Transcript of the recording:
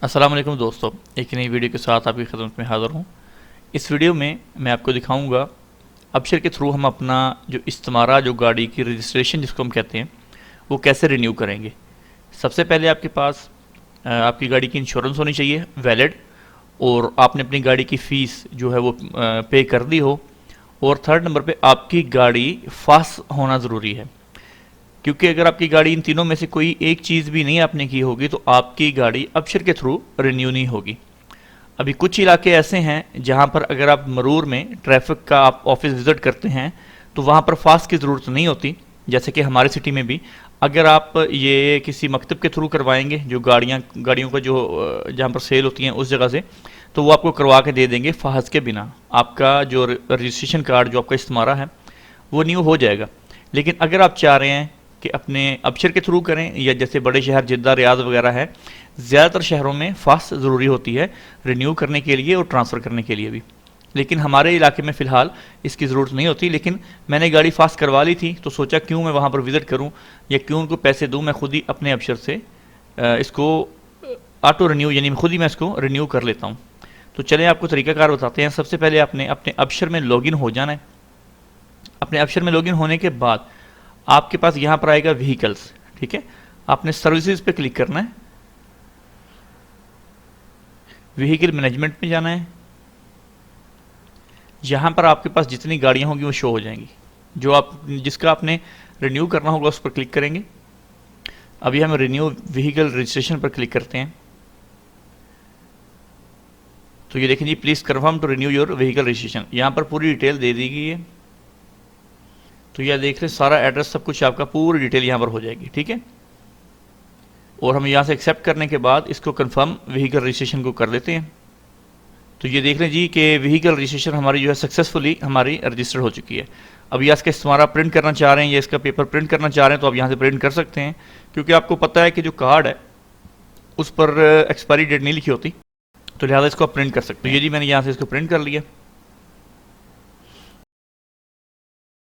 अस्सलाम वालेकुम दोस्तों, एक नई वीडियो के साथ आपकी खिदमत में हाज़िर हूँ। इस वीडियो में मैं आपको दिखाऊंगा अबशर के थ्रू हम अपना जो इस्तिमारा, जो गाड़ी की रजिस्ट्रेशन जिसको हम कहते हैं, वो कैसे रिन्यू करेंगे। सबसे पहले आपके पास आपकी गाड़ी की इंश्योरेंस होनी चाहिए वैलिड, और आपने अपनी गाड़ी की फ़ीस जो है वो पे कर दी हो। और थर्ड नंबर पे आपकी गाड़ी फास्ट होना ज़रूरी है, क्योंकि अगर आपकी गाड़ी इन तीनों में से कोई एक चीज़ भी नहीं आपने की होगी तो आपकी गाड़ी अबशर के थ्रू रिन्यू नहीं होगी। अभी कुछ इलाके ऐसे हैं जहां पर अगर आप मरूर में ट्रैफिक का आप ऑफिस विज़िट करते हैं तो वहां पर फास्ट की ज़रूरत नहीं होती, जैसे कि हमारे सिटी में भी। अगर आप ये किसी मकतब के थ्रू करवाएंगे, जो गाड़ियों का जो जहाँ पर सेल होती हैं उस जगह से, तो वो आपको करवा के दे देंगे फास्ट के बिना। आपका जो रजिस्ट्रेशन कार्ड, जो आपका इस्तिमारा है, वो न्यू हो जाएगा। लेकिन अगर आप चाह रहे हैं कि अपने अबशर के थ्रू करें, या जैसे बड़े शहर जिद्दा, रियाद वगैरह है, ज़्यादातर शहरों में फ़ास्ट ज़रूरी होती है रिन्यू करने के लिए और ट्रांसफ़र करने के लिए भी। लेकिन हमारे इलाके में फ़िलहाल इसकी ज़रूरत नहीं होती। लेकिन मैंने गाड़ी फास्ट करवा ली थी तो सोचा क्यों मैं वहाँ पर विज़िट करूँ या क्यों उनको पैसे दूँ, मैं खुद ही अपने अबशर से इसको ऑटो रिन्यू, यानी खुद ही मैं इसको रिन्यू कर लेता हूँ। तो चलें आपको तरीक़ाकार बताते हैं। सबसे पहले आपने अपने अबशर में लॉगिन हो जाना है। अपने अबशर में लॉगिन होने के बाद आपके पास यहाँ पर आएगा व्हीकल्स, ठीक है। आपने सर्विसेज पे क्लिक करना है, व्हीकल मैनेजमेंट में जाना है। यहाँ पर आपके पास जितनी गाड़ियाँ होंगी वो शो हो जाएंगी। जिसका आपने रिन्यू करना होगा उस पर क्लिक करेंगे। अभी हम रिन्यू व्हीकल रजिस्ट्रेशन पर क्लिक करते हैं तो ये देखें जी, please confirm to renew your vehicle registration. यहाँ पर पूरी डिटेल दे दी गई है। तो यह देख लें, सारा एड्रेस सब कुछ आपका पूरी डिटेल यहाँ पर हो जाएगी, ठीक है। और हम यहाँ से एक्सेप्ट करने के बाद इसको कंफर्म व्हीकल रजिस्ट्रेशन को कर देते हैं। तो ये देख लें जी कि व्हीकल रजिस्ट्रेशन हमारी जो है सक्सेसफुली हमारी रजिस्टर हो चुकी है। अब या इसका इस्तिमारा प्रिंट करना चाह रहे हैं या इसका पेपर प्रिंट करना चाह रहे हैं तो आप यहाँ से प्रिंट कर सकते हैं, क्योंकि आपको पता है कि जो कार्ड है उस पर एक्सपायरी डेट नहीं लिखी होती, तो लिहाजा इसको आप प्रिंट कर सकते हैं। तो ये जी मैंने यहाँ से इसको प्रिंट कर लिया।